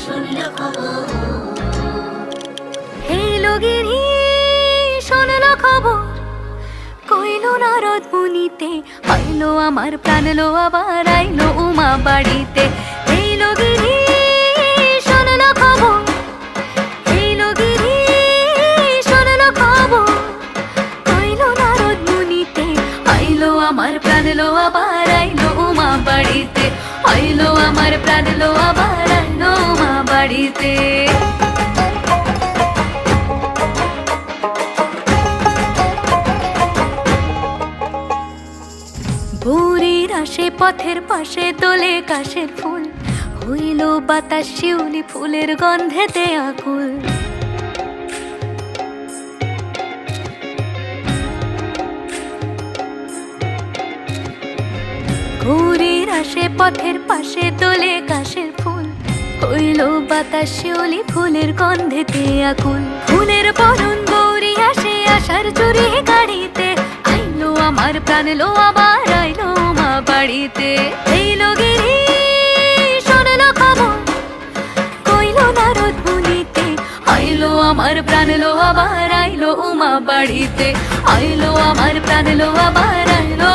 শুনল খবর। এলো গিরি শুনল খবর, কইলো নারদ মুনিতে, আইলো আমার প্রাণ লো আবার আইলো উমা বাড়িতে। এলো গিরি শুনল খবর, এলো গিরি শুনল খবর, কইলো নারদ মুনিতে, আইলো আমার প্রাণ লো আবার আইলো উমা বাড়িতে, আইলো আমার প্রাণ লো আবার আইলো উমা বাড়িতে। ভোরের আসে পথের পাশে তোলে কাশের ফুল, হইল বাতাস শিউলি ফুলের গন্ধেতে আকুল। ভোরের আসে পথের পাশে তোলে কাশের ফুল, হইল বাতাস শিউলি ফুলের গন্ধেতে আকুল। ফুলের বরণ গৌরী আসে আশার চুরি গাড়িতে, আইলো আমার প্রাণ লো আবার আইলো মা বাড়িতে। এইলো গিরি শুনল খবর, কইলো নারদ মুনিতে, আইলো আমার প্রাণ লো আবার আইলো উমা বাড়িতে, আইলো আমার প্রাণ লো আবার আইলো